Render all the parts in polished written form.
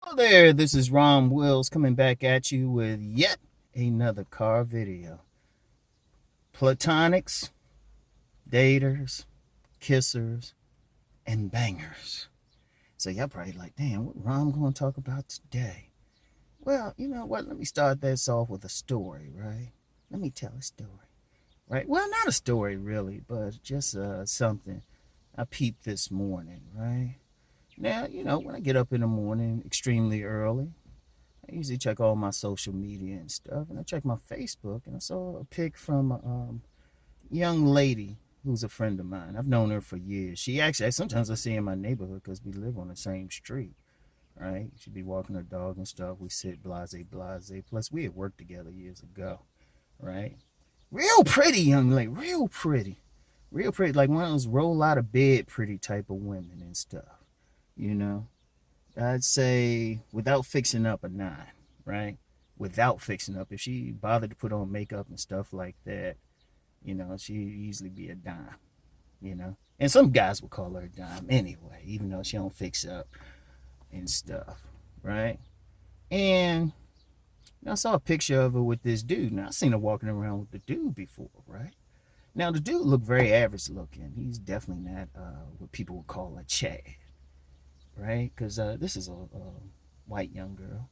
Hello there, this is Rom Wills coming back at you with yet another car video. Platonics, daters, kissers, and bangers. So y'all probably like, damn, what Rom gonna talk about today? Well, you know what? Let me start this off with a story, right? Let me tell a story, right? Well, not a story really, but just something I peeped this morning, right? Now, when I get up in the morning extremely early, I usually check all my social media and stuff, and I check my Facebook, and I saw a pic from a young lady who's a friend of mine. I've known her for years. She actually, sometimes I see her in my neighborhood because we live on the same street, right? She'd be walking her dog and stuff. We sit blase, blase. Plus, we had worked together years ago, right? Real pretty young lady, real pretty. Real pretty, like one of those roll out of bed pretty type of women and stuff, you know? I'd say without fixing up a 9, right? Without fixing up. If she bothered to put on makeup and stuff like that, she'd easily be a dime, And some guys would call her a dime anyway, even though she don't fix up and stuff, right? And I saw a picture of her with this dude. Now, I've seen her walking around with the dude before, right? Now, the dude looked very average looking. He's definitely not what people would call a Chad, right? Because this is a white young girl,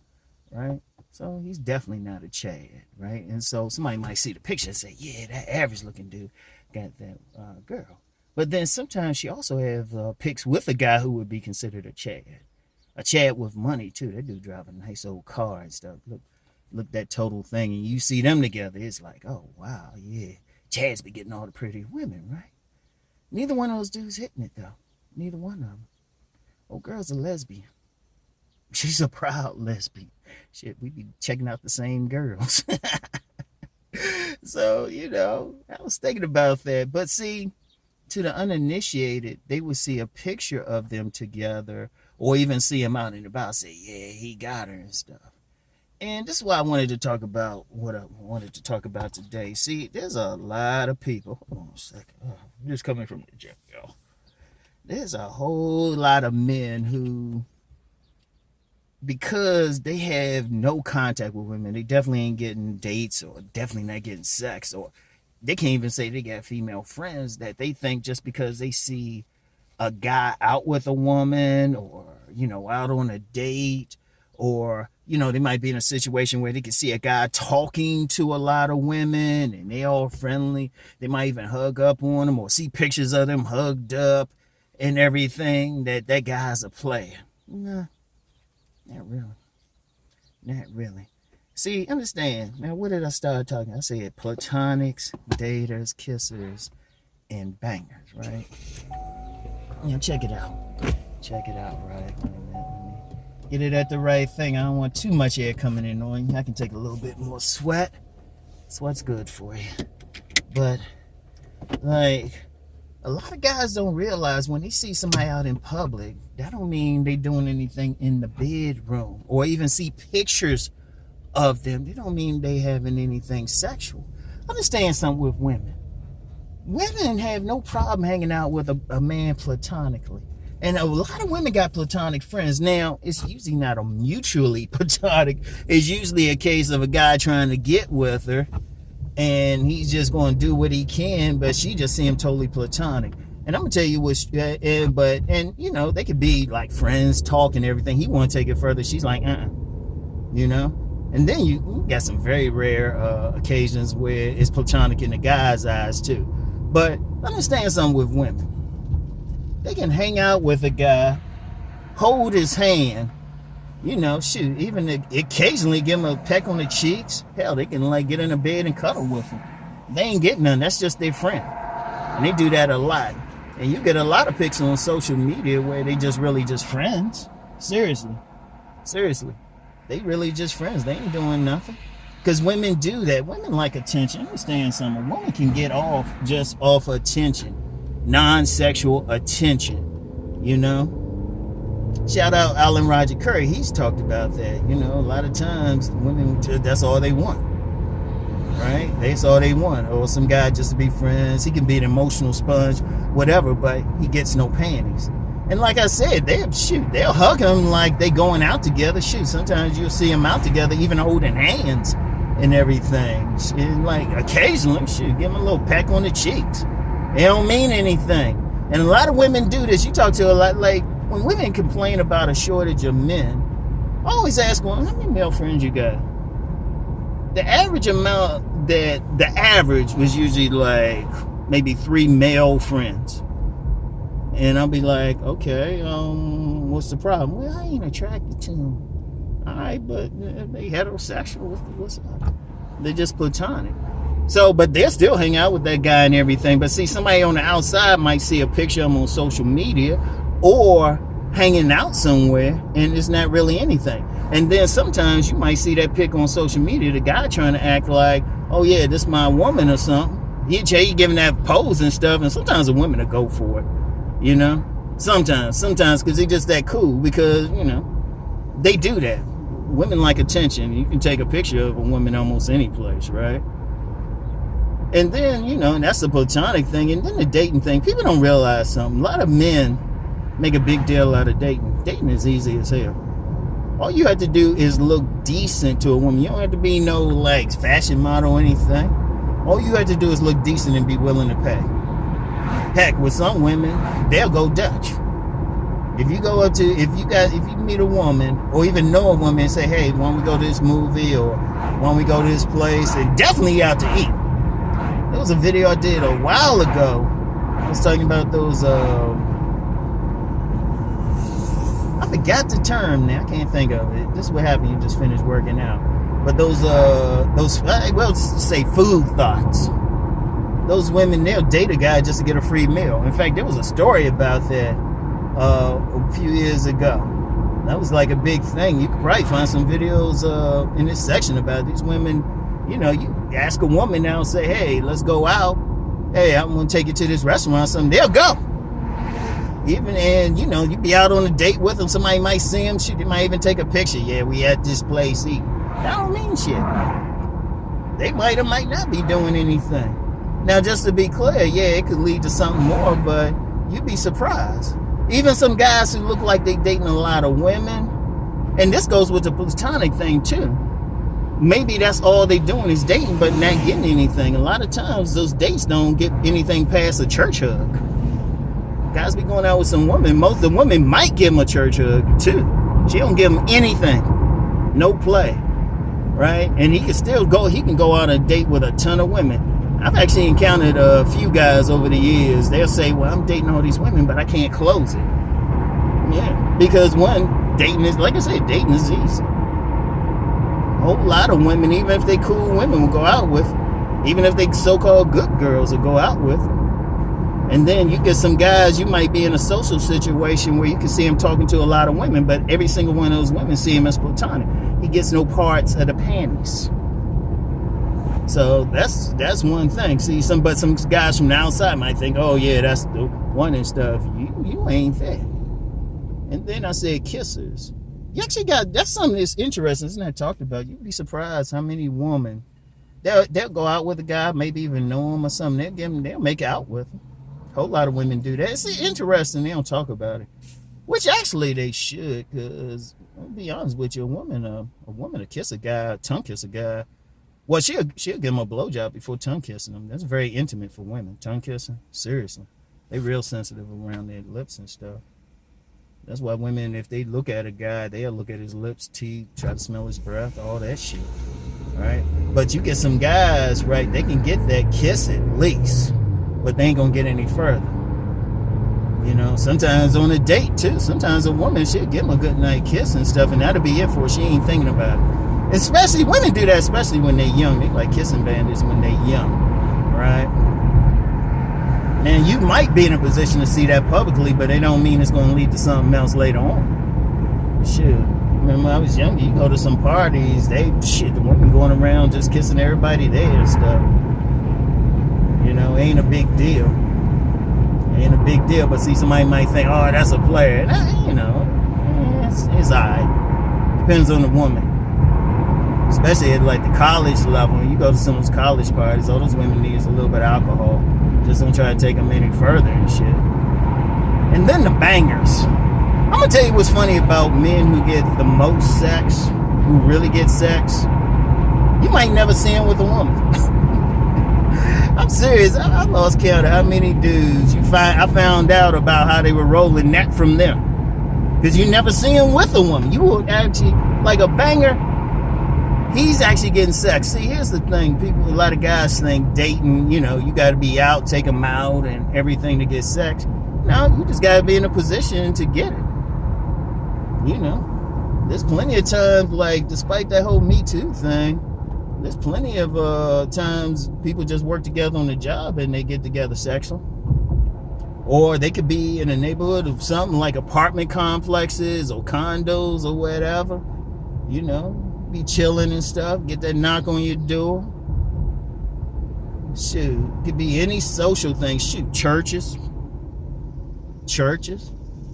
right? So he's definitely not a Chad, right? And so somebody might see the picture and say, yeah, that average looking dude got that girl. But then sometimes she also have pics with a guy who would be considered a Chad with money too. That dude drive a nice old car and stuff. Look that total thing, and you see them together, it's like, oh wow, yeah, Chad's be getting all the pretty women, right? Neither one of those dudes hitting it though. Neither one of them. Oh, girl's a lesbian. She's a proud lesbian. Shit, we be checking out the same girls. So, I was thinking about that. But see, to the uninitiated, they would see a picture of them together or even see him out and about, say, yeah, he got her and stuff. And this is why I wanted to talk about what I wanted to talk about today. See, there's a lot of people. Hold on a second. I'm just coming from the gym, y'all. There's a whole lot of men who, because they have no contact with women, they definitely ain't getting dates or definitely not getting sex, or they can't even say they got female friends, that they think just because they see a guy out with a woman or, out on a date, or, they might be in a situation where they can see a guy talking to a lot of women and they all friendly. They might even hug up on them or see pictures of them hugged up and everything, that guy's a player. Nah, not really. Not really. See, understand. Now, what did I start talking? I said platonics, daters, kissers, and bangers, right? Check it out. Check it out, right? Wait a minute. Let me get it at the right thing. I don't want too much air coming in on you. I can take a little bit more sweat. Sweat's good for you. But, a lot of guys don't realize when they see somebody out in public, that don't mean they doing anything in the bedroom, or even see pictures of them. They don't mean they having anything sexual. Understand something with women. Women have no problem hanging out with a man platonically. And a lot of women got platonic friends. Now, it's usually not a mutually platonic. It's usually a case of a guy trying to get with her, and he's just going to do what he can, but she just see him totally platonic. And I'm going to tell you what, they could be like friends, talk and everything. He want to take it further. She's like, And then you got some very rare occasions where it's platonic in the guy's eyes too. But understand something with women. They can hang out with a guy, hold his hand, even occasionally give him a peck on the cheeks. Hell, they can get in a bed and cuddle with him. They ain't getting none. That's just their friend. And they do that a lot. And you get a lot of pics on social media where they just really just friends. Seriously. They really just friends. They ain't doing nothing. Because women do that. Women like attention. Understand something. A woman can get off just off attention. Non-sexual attention. Shout out Alan Roger Curry. He's talked about that. A lot of times women, that's all they want. Right? That's all they want. Or some guy just to be friends. He can be an emotional sponge, whatever, but he gets no panties. And like I said, they'll hug them like they going out together. Shoot, sometimes you'll see them out together, even holding hands and everything. And like occasionally, shoot, give them a little peck on the cheeks. They don't mean anything. And a lot of women do this. You talk to a lot, like when women complain about a shortage of men, I always ask them, how many male friends you got? The average amount the average was usually like maybe 3 male friends. And I'll be like, okay, what's the problem? Well, I ain't attracted to them. All right, but they heterosexual. What's up? They're just platonic. So, but they'll still hang out with that guy and everything. But see, somebody on the outside might see a picture of them on social media or hanging out somewhere, and it's not really anything. And then sometimes you might see that pic on social media, the guy trying to act like, oh yeah, this my woman or something. He giving that pose and stuff, and sometimes the women will go for it. You know, sometimes because they just that cool, because you know they do that. Women like attention. You can take a picture of a woman almost any place, right? And then, you know, and that's the platonic thing. And then the dating thing, people don't realize something. A lot of men make a big deal out of dating. Dating is easy as hell. All you have to do is look decent to a woman. You don't have to be no like fashion model or anything. All you have to do is look decent and be willing to pay. Heck, with some women, they'll go Dutch. If you meet a woman or even know a woman and say, hey, why don't we go to this movie or why don't we go to this place, and definitely out to eat. There was a video I did a while ago. I was talking about those, I forgot the term now. I can't think of it. This is what happened. You just finished working out. But those, well, say food thoughts. Those women, they'll date a guy just to get a free meal. In fact, there was a story about that a few years ago. That was like a big thing. You could probably find some videos in this section about these women. You know, you ask a woman now and say, hey, let's go out. Hey, I'm going to take you to this restaurant or something. They'll go. And, you know, you be out on a date with them. Somebody might see them. They might even take a picture. Yeah, we at this place eating. That don't mean shit. They might or might not be doing anything. Now, just to be clear, yeah, it could lead to something more, but you'd be surprised. Even some guys who look like they dating a lot of women, and this goes with the platonic thing too. Maybe that's all they doing is dating, but not getting anything. A lot of times, those dates don't get anything past a church hug. Guys be going out with some women. Most of the women might give them a church hug too. She don't give them anything, no play, right? And he can still go. He can go out on a date with a ton of women. I've actually encountered a few guys over the years. They'll say, well, I'm dating all these women, but I can't close it. Yeah, because one, dating is, like I said, dating is easy. A whole lot of women, even if they cool women, will go out with. Even if they so-called good girls will go out with. And then you get some guys, you might be in a social situation where you can see him talking to a lot of women, but every single one of those women see him as platonic. He gets no parts of the panties. So that's one thing. See, some guys from the outside might think, oh yeah, that's the one and stuff. You ain't that. And then I said kissers. You actually that's something that's interesting. It's not talked about. You'd be surprised how many women they'll go out with a guy, maybe even know him or something. They'll make out with him. A whole lot of women do that. It's interesting. They don't talk about it, which actually they should. Because I'll be honest with you, a woman will kiss a guy, tongue kiss a guy. Well, she'll give him a blowjob before tongue kissing him. That's very intimate for women. Tongue kissing, seriously, they real sensitive around their lips and stuff. That's why women, if they look at a guy, they'll look at his lips, teeth, try to smell his breath, all that shit, right? But you get some guys, right? They can get that kiss at least, but they ain't gonna get any further. You know, sometimes on a date too. Sometimes a woman, she'll give him a good night kiss and stuff, and that'll be it for her. She ain't thinking about it. Especially women do that, especially when they're young. They like kissing bandits when they're young, right? And you might be in a position to see that publicly, but it don't mean it's going to lead to something else later on. Shoot, remember when I was younger, you go to some parties, the women going around just kissing everybody there and stuff. You know, ain't a big deal. Ain't a big deal, but see, somebody might think, oh, that's a player. And, you know, it's all right. Depends on the woman. Especially at like the college level, when you go to some of those college parties, all those women need is a little bit of alcohol. Just don't try to take them any further and shit. And then the bangers. I'm gonna tell you what's funny about men who get the most sex, who really get sex. You might never see them with a woman. I'm serious. I lost count of how many dudes I found out about how they were rolling that from them. Because you never see them with a woman. You will actually, like a banger, he's actually getting sex. See, here's the thing. A lot of guys think dating, you got to be out, take them out and everything to get sex. No, you just got to be in a position to get it. There's plenty of times, like, despite that whole Me Too thing, there's plenty of times people just work together on a job and they get together sexual. Or they could be in a neighborhood of something like apartment complexes or condos or whatever. Be chilling and stuff. Get that knock on your door. Shoot, it could be any social thing. Shoot, churches.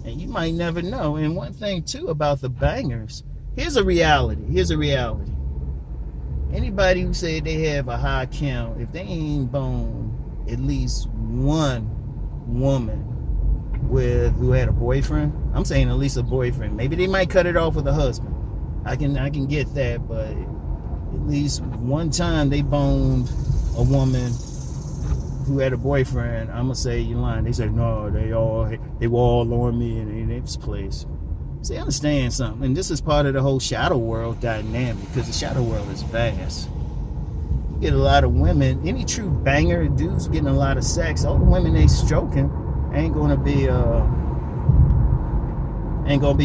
And you might never know. And one thing, too, about the bangers. Here's a reality. Anybody who say they have a high count, if they ain't boned at least one woman who had a boyfriend, I'm saying at least a boyfriend. Maybe they might cut it off with a husband. I can get that, but at least one time they boned a woman who had a boyfriend, I'm gonna say you're lying. They said no, they were all on me in this place. See, understand something, and this is part of the whole shadow world dynamic, because the shadow world is vast. You get a lot of women, any true banger dudes getting a lot of sex. All the women they stroking ain't gonna be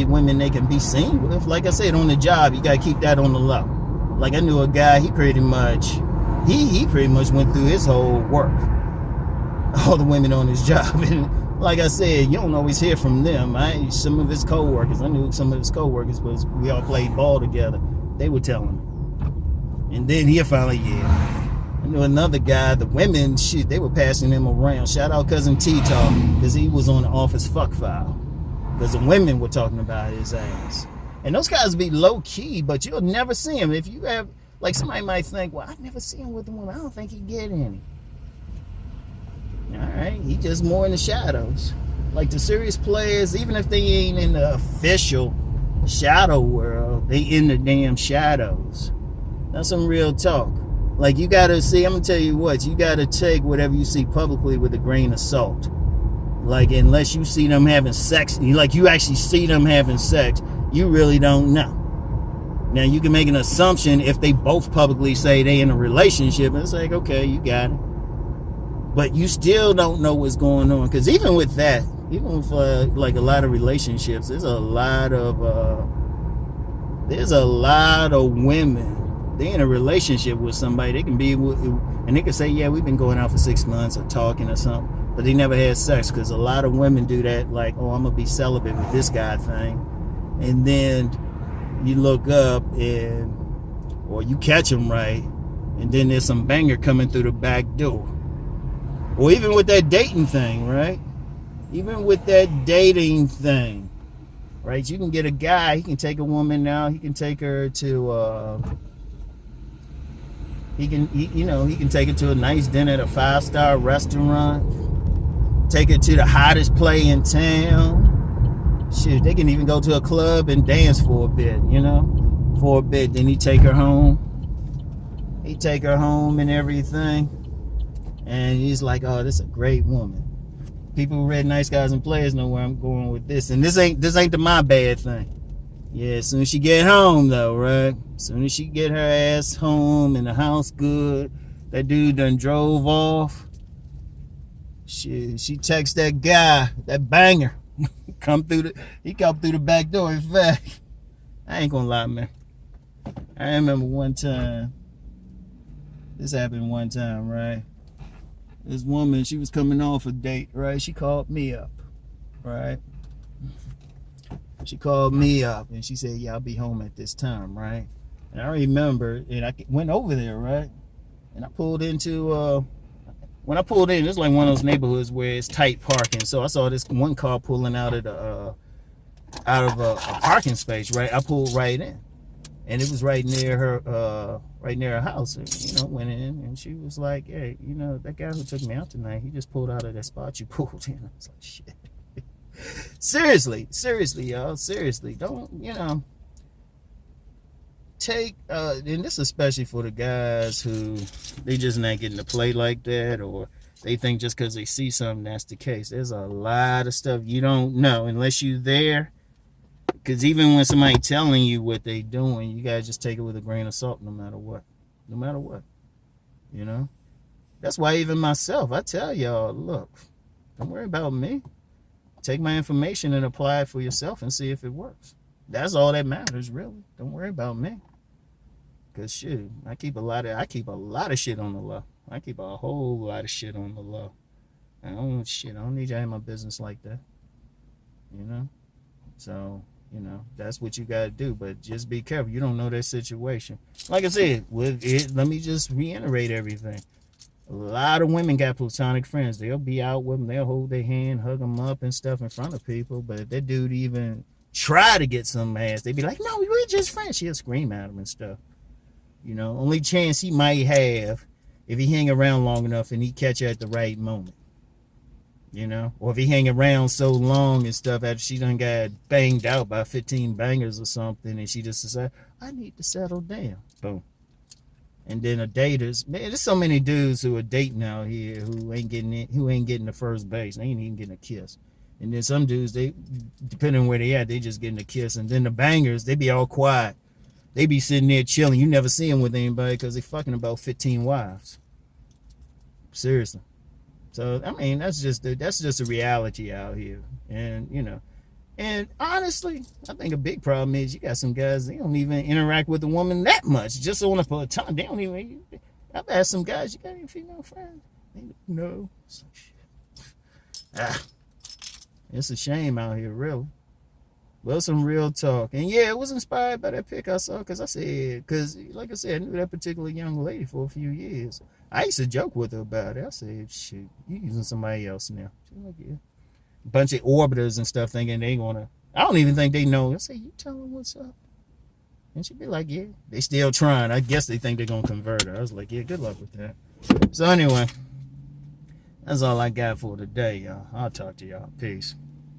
women they can be seen with. Like I said, on the job, you gotta keep that on the low. Like I knew a guy, he pretty much went through his whole work. All the women on his job. And like I said, you don't always hear from them. Some of his co-workers, I knew some of his co-workers, because we all played ball together. They would tell him. And then he finally, I knew another guy, the women, they were passing him around. Shout out Cousin T-Talk, because he was on the office fuck file. Because the women were talking about his ass. And those guys be low-key, but you'll never see him. If you have, like, somebody might think, well, I've never seen him with a woman. I don't think he'd get any. All right, he just more in the shadows. Like the serious players, even if they ain't in the official shadow world, they in the damn shadows. That's some real talk. Like you gotta see, I'm gonna tell you what, you gotta take whatever you see publicly with a grain of salt. Like unless you see them having sex, like you actually see them having sex, you really don't know. Now you can make an assumption if they both publicly say they in a relationship, and it's like, okay, you got it. But you still don't know what's going on. Because even with that, even with like a lot of relationships, there's a lot of women. They're in a relationship with somebody. They can be, and they can say, yeah, we've been going out for 6 months or talking or something. But they never had sex. Because a lot of women do that, like, oh, I'm going to be celibate with this guy thing. And then you look up or you catch them right. And then there's some banger coming through the back door. Or even with that dating thing, right? Even with that dating thing, right? You can get a guy, he can take a woman now, he can take her to, he can take her to a nice dinner at a 5-star restaurant, take her to the hottest play in town. Shit, they can even go to a club and dance for a bit, then he take her home. He take her home and everything. And he's like, oh, this is a great woman. People who read Nice Guys and Players know where I'm going with this. And this ain't the my bad thing. Yeah, as soon as she get home, though, right? As soon as she get her ass home and the house good, that dude done drove off. She texts that guy, that banger. He come through the back door. In fact, I ain't gonna lie, man. I remember one time. This happened one time, right? This woman, she was coming off a date, right? She called me up, right? She called me up and she said, yeah, I'll be home at this time, right? And I remember, and I went over there, right? And I pulled into, when I pulled in, it's like one of those neighborhoods where it's tight parking. So I saw this one car pulling out of a parking space, right? I pulled right in. And it was right near her house. And, went in and she was like, hey, that guy who took me out tonight, he just pulled out of that spot you pulled in. I was like, shit. Seriously, y'all. Seriously, don't take and this especially for the guys who they just not getting to play like that, or they think just because they see something that's the case. There's a lot of stuff you don't know unless you're there. Because even when somebody telling you what they doing, you gotta just take it with a grain of salt, no matter what. No matter what, you know. That's why even myself, I tell y'all, look, don't worry about me. Take my information and apply it for yourself and see if it works. That's all that matters, really. Don't worry about me. Cause shoot, I keep a lot of shit on the low. I keep a whole lot of shit on the low. I don't need y'all in my business like that. You know? So, that's what you gotta do. But just be careful. You don't know that situation. Like I said, let me just reiterate everything. A lot of women got platonic friends. They'll be out with them. They'll hold their hand, hug them up and stuff in front of people. But if that dude even try to get some ass, they be like, no, we're just friends. She'll scream at him and stuff. Only chance he might have if he hang around long enough and he catch her at the right moment. Or if he hang around so long and stuff after she done got banged out by 15 bangers or something and she just decide, I need to settle down. Boom. And then daters, man, there's so many dudes who are dating out here who ain't getting the first base. They ain't even getting a kiss. And then some dudes, they, depending on where they at, they just getting a kiss. And then the bangers, they be all quiet. They be sitting there chilling. You never see them with anybody because they fucking about 15 wives. Seriously. So, I mean, that's just a reality out here. And, and honestly, I think a big problem is you got some guys, they don't even interact with a woman that much. Just on a platonic, they don't even, I've asked some guys, you got any female friends? They don't know. So, shit. It's a shame out here, really. Well, some real talk. And yeah, it was inspired by that pic I saw because like I said, I knew that particular young lady for a few years. I used to joke with her about it. I said, shit, you using somebody else now. She's like, yeah. A bunch of orbiters and stuff thinking they gonna, I don't even think they know. I say, you tell them what's up. And she'd be like, yeah. They still trying. I guess they think they're gonna convert her. I was like, yeah, good luck with that. So anyway, that's all I got for today, y'all. I'll talk to y'all. Peace.